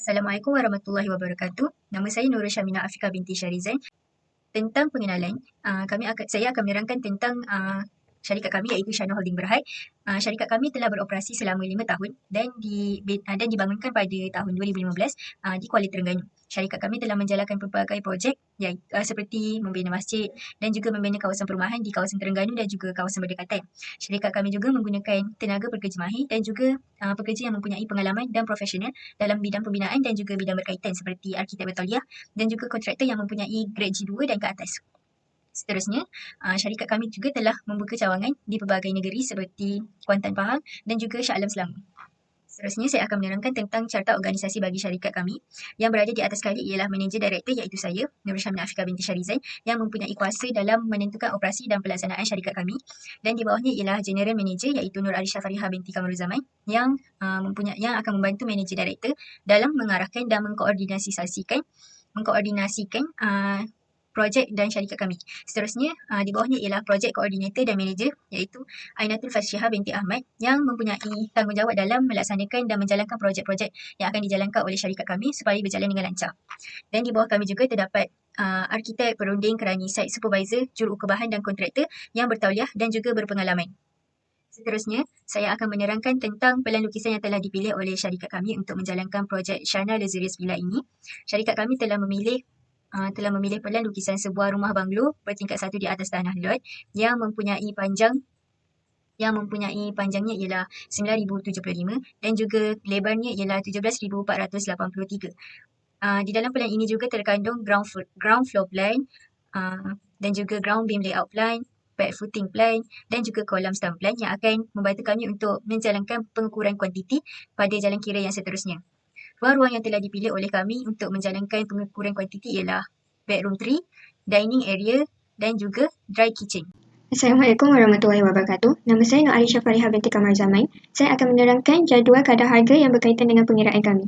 Assalamualaikum warahmatullahi wabarakatuh. Nama saya Nurul Syamina Afiqah binti Syarizan. Tentang pengenalan, saya akan menerangkan tentang syarikat kami iaitu Shana Holding Berhad. Syarikat kami telah beroperasi selama 5 tahun dan dibangunkan pada tahun 2015 di Kuala Terengganu. Syarikat kami telah menjalankan pelbagai projek seperti membina masjid dan juga membina kawasan perumahan di kawasan Terengganu dan juga kawasan berdekatan. Syarikat kami juga menggunakan tenaga pekerja mahir dan juga pekerja yang mempunyai pengalaman dan profesional dalam bidang pembinaan dan juga bidang berkaitan seperti arkitek bertauliah dan juga kontraktor yang mempunyai grade G2 dan ke atas. Seterusnya, syarikat kami juga telah membuka cawangan di pelbagai negeri seperti Kuantan, Pahang dan juga Shah Alam, Selangor. Seterusnya, saya akan menerangkan tentang carta organisasi bagi syarikat kami. Yang berada di atas sekali ialah manager director iaitu saya, Nurul Syamina Afiqah binti Syarizan, yang mempunyai kuasa dalam menentukan operasi dan pelaksanaan syarikat kami. Dan di bawahnya ialah general manager iaitu Nur Alisha Farihah binti Kamaruzaman yang akan membantu manager director dalam mengarahkan dan mengkoordinasikan projek dan syarikat kami. Seterusnya, di bawahnya ialah projek koordinator dan manager iaitu Ainatul Fasyiha binti Ahmad yang mempunyai tanggungjawab dalam melaksanakan dan menjalankan projek-projek yang akan dijalankan oleh syarikat kami supaya berjalan dengan lancar. Dan di bawah kami juga terdapat arkitek, perunding, kerani, site supervisor, juruk bahan dan kontraktor yang bertauliah dan juga berpengalaman. Seterusnya, saya akan menerangkan tentang pelan lukisan yang telah dipilih oleh syarikat kami untuk menjalankan projek Shana Luxurious Villa ini. Syarikat kami telah memilih pelan lukisan sebuah rumah banglo bertingkat 1 di atas tanah lot yang mempunyai panjangnya ialah 9,075 dan juga lebarnya ialah 17,483. Di dalam pelan ini juga terkandung ground floor plan dan juga ground beam layout plan, pad footing plan dan juga kolam stamp plan yang akan membantu kami untuk menjalankan pengukuran kuantiti pada jalan kira yang seterusnya. Ruang-ruang yang telah dipilih oleh kami untuk menjalankan pengukuran kuantiti ialah bedroom 3, dining area dan juga dry kitchen. Assalamualaikum warahmatullahi wabarakatuh. Nama saya Nur Alisha Farihah binti Kamaruzaman. Saya akan menerangkan jadual kadar harga yang berkaitan dengan pengiraan kami.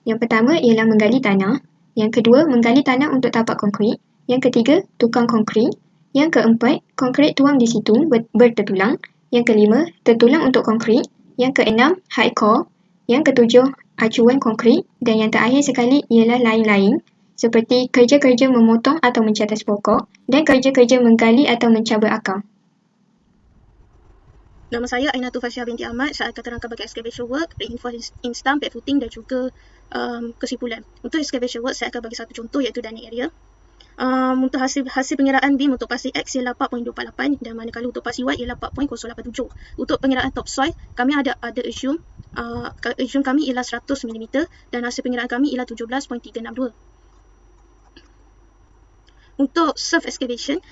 Yang pertama ialah menggali tanah. Yang kedua, menggali tanah untuk tapak konkrit. Yang ketiga, tukang konkrit. Yang keempat, konkrit tuang di situ bertertulang. Yang kelima, tertulang untuk konkrit. Yang keenam, hard core. Yang ketujuh, acuan konkrit. Dan yang terakhir sekali ialah lain-lain seperti kerja-kerja memotong atau mencatas pokok dan kerja-kerja menggali atau mencabar akar. Nama saya Ainatul Fasyiha binti Ahmad. Saya akan terangkan bagi excavation work, reinforced in stamp, pad footing dan juga kesimpulan. Untuk excavation work, saya akan bagi satu contoh iaitu dining area. Untuk hasil pengiraan beam untuk pasi X ialah 4.28 dan manakala untuk pasi Y ialah 4.087. Untuk pengiraan topsoil, kami ada assume kami ialah 100 mm dan hasil pengiraan kami ialah 17.362. Untuk surf excavation,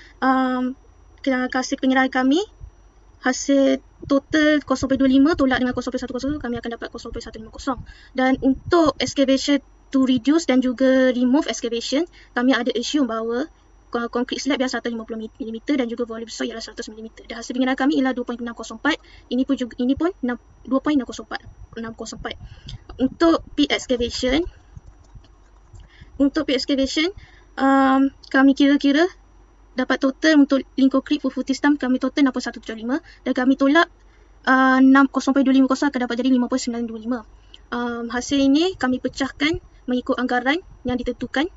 hasil pengiraan kami, hasil total 0.25 tolak dengan 0.100 kami akan dapat 0.150. Dan untuk excavation to reduce dan juga remove excavation, kami ada assume bahawa concrete slab ialah 150 mm dan juga volume soil ialah 100 mm. Dan hasil pengiraan kami ialah 2.604. Ini pun 2.604. Untuk pit excavation, kami kira-kira dapat total untuk link concrete full footing stamp kami total 6175 dan kami tolak 0.250 akan dapat jadi 5.925. Hasil ini kami pecahkan mengikut anggaran yang ditentukan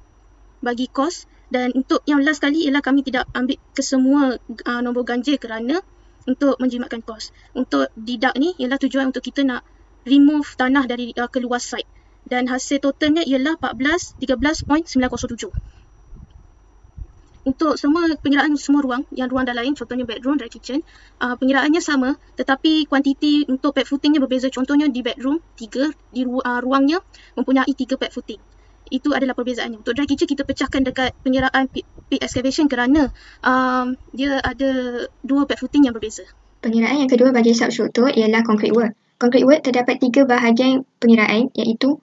bagi kos, dan untuk yang last kali ialah kami tidak ambil kesemua nombor ganjil kerana untuk menjimatkan kos. Untuk deduct ni ialah tujuan untuk kita nak remove tanah dari keluar site dan hasil totalnya ialah 13.907. Untuk semua pengiraan semua ruang, yang ruang dah lain, contohnya bedroom, dry kitchen, pengiraannya sama tetapi kuantiti untuk pad footingnya berbeza. Contohnya di bedroom 3, di ruangnya mempunyai 3 pad footing. Itu adalah perbezaannya. Untuk dry kitchen kita pecahkan dekat pengiraan pit excavation kerana dia ada 2 pad footing yang berbeza. Pengiraan yang kedua bagi substruktur ialah concrete work. Concrete work terdapat 3 bahagian pengiraan iaitu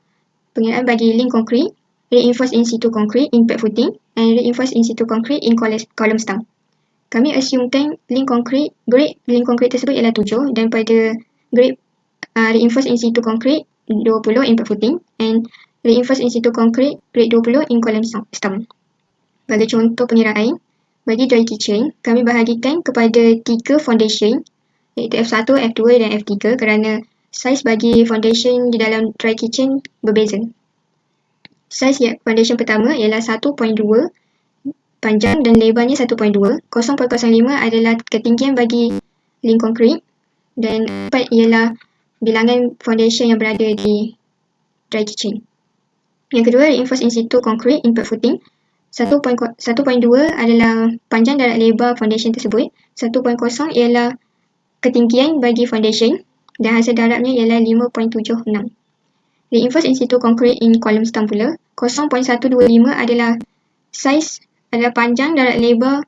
pengiraan bagi link concrete, reinforced in situ concrete in pad footing and reinforced in situ concrete in column stump. Kami assumekan grade link concrete tersebut ialah 7 dan pada grade reinforced in situ concrete 20 in pad footing and reinforced in situ concrete grade 20 in column stump. Bagi contoh pengiraan, bagi dry kitchen, kami bahagikan kepada 3 foundation iaitu F1, F2 dan F3 kerana saiz bagi foundation di dalam dry kitchen berbeza. Saiz foundation pertama ialah 1.2, panjang dan lebarnya 1.2. 0.05 adalah ketinggian bagi link konkrit dan 4 ialah bilangan foundation yang berada di dry kitchen. Yang kedua, reinforced in situ concrete impact footing. 1.2 adalah panjang dan lebar foundation tersebut. 1.0 ialah ketinggian bagi foundation dan hasil darabnya ialah 5.76. Reinforced in situ concrete in column stump pula. 0.125 adalah panjang dan lebar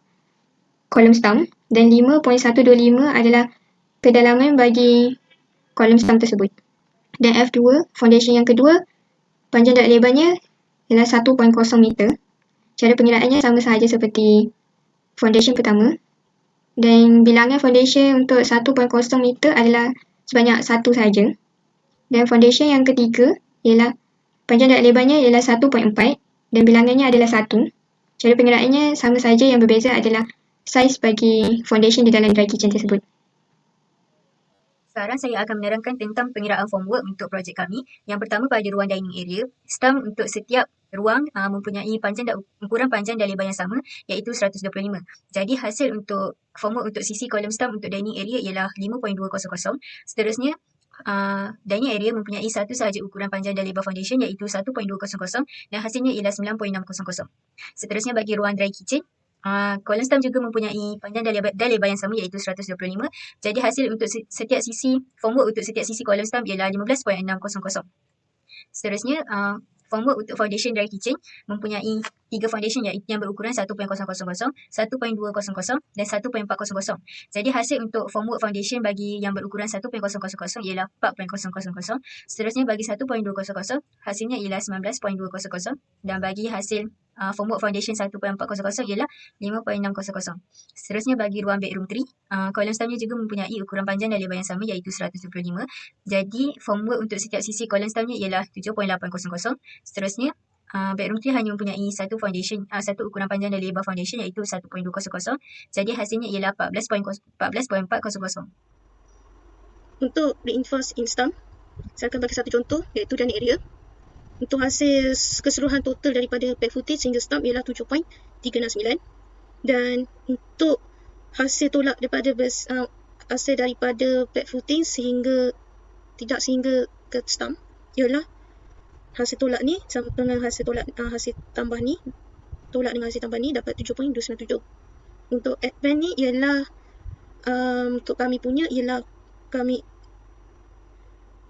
column stump dan 5.125 adalah kedalaman bagi column stump tersebut. Dan F2, foundation yang kedua, panjang dan lebarnya ialah 1.0 meter. Cara pengiraannya sama sahaja seperti foundation pertama. Dan bilangan foundation untuk 1.0 meter adalah sebanyak 1 sahaja. Dan foundation yang ketiga ialah panjang dan lebarnya ialah 1.4 dan bilangannya adalah 1. Cara pengiraannya sama sahaja, yang berbeza adalah saiz bagi foundation di dalam dry kitchen tersebut. Sekarang saya akan menerangkan tentang pengiraan formwork untuk projek kami. Yang pertama, pada ruang dining area, stump untuk setiap ruang mempunyai ukuran panjang dan lebar yang sama, iaitu 125. Jadi hasil untuk formwork untuk sisi kolom stump untuk dining area ialah 5.200. Seterusnya, dining area mempunyai satu sahaja ukuran panjang dan lebar foundation, iaitu 1.200 dan hasilnya ialah 9.600. Seterusnya, bagi ruang dry kitchen, kolom stump juga mempunyai panjang dan lebar yang sama, iaitu 125. Jadi hasil untuk setiap sisi formwork untuk setiap sisi kolom stump ialah 15.600. Seterusnya, formwork untuk foundation dry kitchen mempunyai 3 foundation yang berukuran 1.000, 1.200 dan 1.400. Jadi hasil untuk formwork foundation bagi yang berukuran 1.000 ialah 4.000. Seterusnya, bagi 1.200 hasilnya ialah 19.200 dan bagi hasil formwork foundation 1.400 ialah 5.600. Seterusnya, bagi ruang bedroom 3, kolom stumpnya juga mempunyai ukuran panjang dan lebar yang sama, iaitu 125. Jadi formwork untuk setiap sisi kolom stumpnya ialah 7.800. Seterusnya, bedroom 3 hanya mempunyai satu ukuran panjang dan lebar foundation, iaitu 1.200. Jadi hasilnya ialah 14.400. Untuk reinforced in stump, saya akan bagi satu contoh, iaitu dining area. Untuk hasil keseluruhan total daripada pad footing sehingga stump ialah 7.369. Dan untuk hasil tolak daripada pad footing sehingga ke stump ialah hasil tolak ni sama dengan hasil tambah ni dapat 7.297. Untuk advance ni ialah untuk kami punya ialah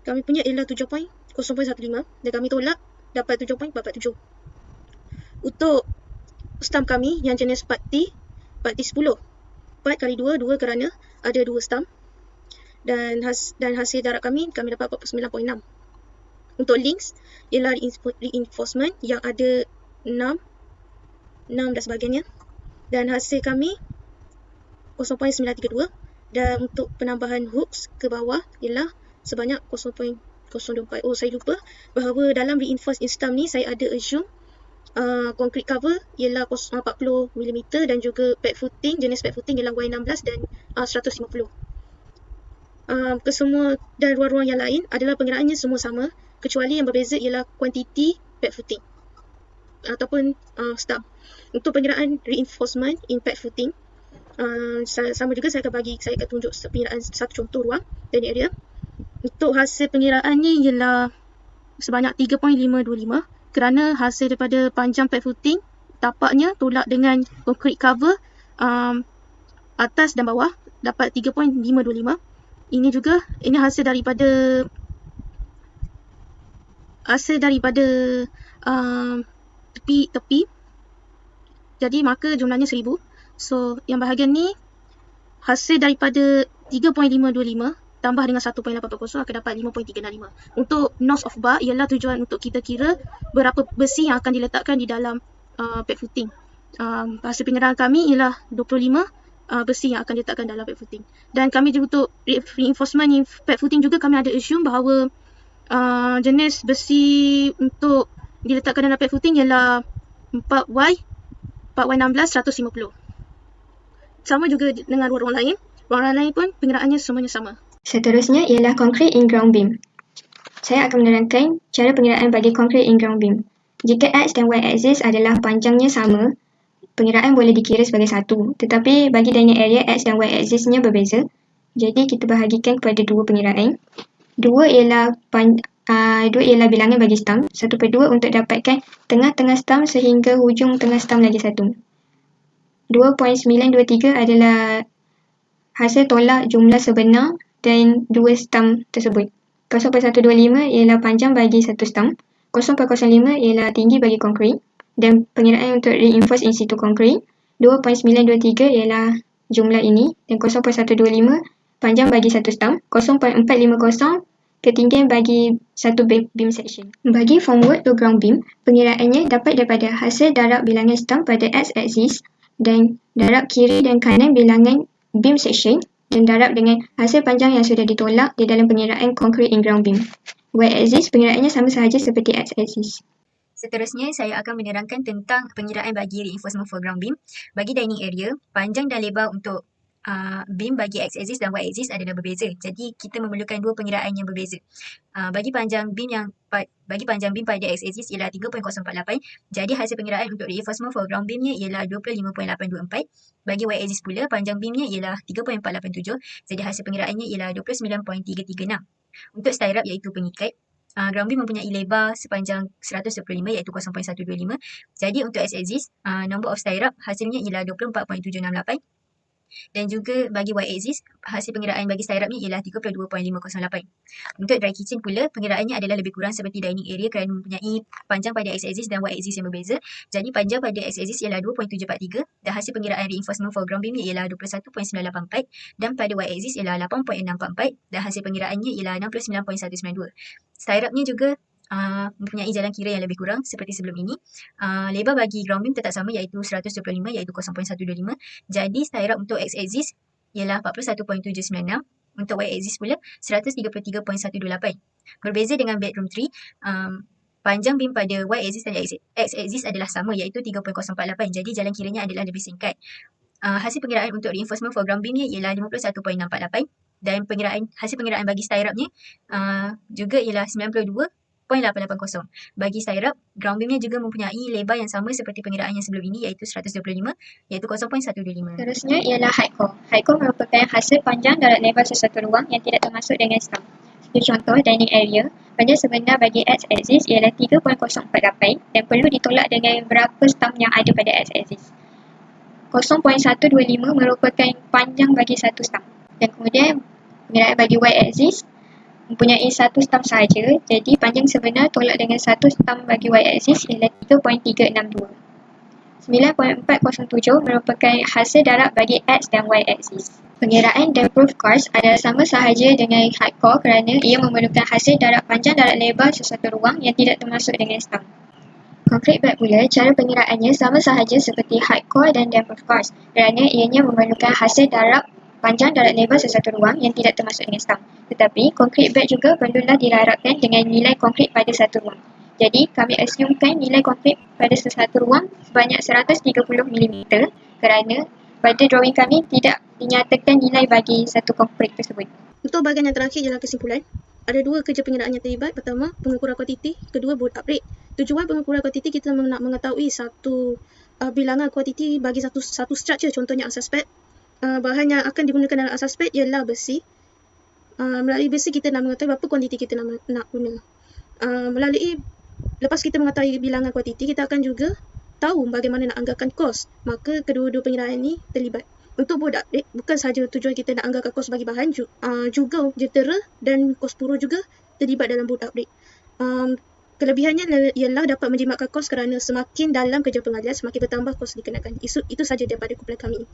7.0.15 dan kami tolak dapat 7.47. Untuk stump kami yang jenis part T 10. Part kali 2 kerana ada 2 stump dan hasil darab kami dapat 49.6. Untuk links ialah reinforcement yang ada 6 dan sebagainya dan hasil kami 0.932 dan untuk penambahan hooks ke bawah ialah sebanyak 0.024. Saya lupa bahawa dalam reinforced in stump ni saya ada assume concrete cover ialah 40mm dan juga jenis pad footing ialah Y16 dan 150. Kesemua dan ruang-ruang yang lain adalah pengiraannya semua sama, kecuali yang berbeza ialah kuantiti pad footing ataupun stump. Untuk pengiraan reinforcement in pad footing, sama juga saya akan tunjuk pengiraan satu contoh ruang dan area. Untuk hasil pengiraannya ialah sebanyak 3.525 kerana hasil daripada panjang pad footing tapaknya tolak dengan concrete cover atas dan bawah dapat 3.525. Ini hasil daripada tepi. Jadi maka jumlahnya 1000. So yang bahagian ni hasil daripada 3.525 tambah dengan 1.840 akan dapat 5.365. Untuk nose of bar ialah tujuan untuk kita kira berapa besi yang akan diletakkan di dalam pad footing. Hasil pengiraan kami ialah 25 besi yang akan diletakkan dalam pad footing. Dan kami juga untuk reinforcement in pad footing juga kami ada assume bahawa jenis besi untuk diletakkan dalam pad footing ialah 4Y16 150. Sama juga dengan ruang-ruang lain. Ruang-ruang lain pun pengiraannya semuanya sama. Seterusnya ialah concrete in ground beam. Saya akan menerangkan cara pengiraan bagi concrete in ground beam. Jika X dan Y axis adalah panjangnya sama, pengiraan boleh dikira sebagai satu. Tetapi bagi dynamic area, X dan Y axisnya berbeza. Jadi kita bahagikan kepada dua pengiraan. Dua ialah bilangan bagi stump. 1/2 untuk dapatkan tengah-tengah stump sehingga hujung tengah stump lagi satu. 2.923 adalah hasil tolak jumlah sebenar dan dua stump tersebut. 0.125 ialah panjang bagi satu stump. 0.05 ialah tinggi bagi konkrit. Dan pengiraan untuk reinforced in situ konkrit. 2.923 ialah jumlah ini. Dan 0.125 panjang bagi satu stump. 0.450 ketinggian bagi satu beam section. Bagi formwork to ground beam, pengiraannya dapat daripada hasil darab bilangan stump pada x-axis dan darab kiri dan kanan bilangan beam section dan darab dengan hasil panjang yang sudah ditolak di dalam pengiraan concrete in ground beam. Y-axis pengiraannya sama sahaja seperti x-axis. Seterusnya, saya akan menerangkan tentang pengiraan bagi reinforcement for ground beam. Bagi dining area, panjang dan lebar untuk beam bagi x-axis dan y-axis adalah berbeza. Jadi, kita memerlukan dua pengiraan yang berbeza. Bagi panjang beam pada x-axis ialah 3.048. Jadi, hasil pengiraan untuk reinforcement for ground beamnya ialah 25.824. Bagi y-axis pula, panjang beamnya ialah 3.487. Jadi, hasil pengiraannya ialah 29.336. Untuk stirrup iaitu pengikat, ground beam mempunyai lebar sepanjang 125 iaitu 0.125. Jadi untuk x-axis, number of stirrup hasilnya ialah 24.768. Dan juga bagi y-axis, hasil pengiraan bagi stirrupnya ialah 32.508. Untuk dry kitchen pula, pengiraannya adalah lebih kurang seperti dining area kerana mempunyai panjang pada x-axis dan y-axis yang berbeza. Jadi panjang pada x-axis ialah 2.743 dan hasil pengiraan reinforcement for ground beamnya ialah 21.984 dan pada y-axis ialah 8.644 dan hasil pengiraannya ialah 69.192. Stirrupnya juga mempunyai jalan kira yang lebih kurang seperti sebelum ini. Lebar bagi ground beam tetap sama iaitu 125 iaitu 0.125. Jadi stirrup untuk x-axis ialah 41.796. Untuk y-axis pula 133.128. Berbeza dengan bedroom 3, panjang beam pada y-axis dan x-axis adalah sama iaitu 3.048. Jadi jalan kiranya adalah lebih singkat. Hasil pengiraan untuk reinforcement for ground beamnya ialah 51.648 dan hasil pengiraan bagi stirrupnya juga ialah 92.880. Bagi stirrup, ground beamnya juga mempunyai lebar yang sama seperti pengiraan yang sebelum ini iaitu 125 iaitu 0.125. Seterusnya ialah height core. Height core merupakan hasil panjang darab lebar sesuatu ruang yang tidak termasuk dengan stump. Sebagai contoh, dining area, panjang sebenar bagi x-axis ialah 3.048 dan perlu ditolak dengan berapa stump yang ada pada x-axis. 0.125 merupakan panjang bagi satu stump. Dan kemudian pengiraan bagi y-axis mempunyai satu stump sahaja, jadi panjang sebenar tolak dengan satu stump bagi y-axis ialah 3.362. 9.407 merupakan hasil darab bagi x dan y-axis. Pengiraan dan proof course adalah sama sahaja dengan height core kerana ia memerlukan hasil darab panjang darab lebar sesuatu ruang yang tidak termasuk dengan stump. Concrete bed pula, cara pengiraannya sama sahaja seperti height core dan depth of course kerana ianya memerlukan hasil darab panjang darab lebar sesuatu ruang yang tidak termasuk dengan stump. Tetapi, concrete bed juga perlulah dilarapkan dengan nilai konkrit pada satu ruang. Jadi, kami asumkan nilai konkrit pada satu ruang sebanyak 130 mm kerana pada drawing kami tidak dinyatakan nilai bagi satu konkrit tersebut. Untuk bahagian yang terakhir ialah kesimpulan. Ada dua kerja pengiraan yang terlibat. Pertama, pengukuran kuantiti. Kedua, board upgrade. Tujuan pengukuran kuantiti kita nak mengetahui satu bilangan kuantiti bagi satu structure, contohnya asas pad. Bahan yang akan digunakan dalam asas pad ialah besi. Melalui besi kita nak mengetahui berapa kuantiti kita nak guna. Lepas kita mengetahui bilangan kuantiti, kita akan juga tahu bagaimana nak anggarkan kos. Maka kedua-dua pengiraan ini terlibat. Untuk board upgrade, bukan sahaja tujuan kita nak anggarkan kos bagi bahan, juga jentera dan kos puro juga terlibat dalam board upgrade. Kelebihannya ialah dapat menjimatkan kos kerana semakin dalam kerja pengalian, semakin bertambah kos dikenakan. Itu sahaja daripada kumpulan kami.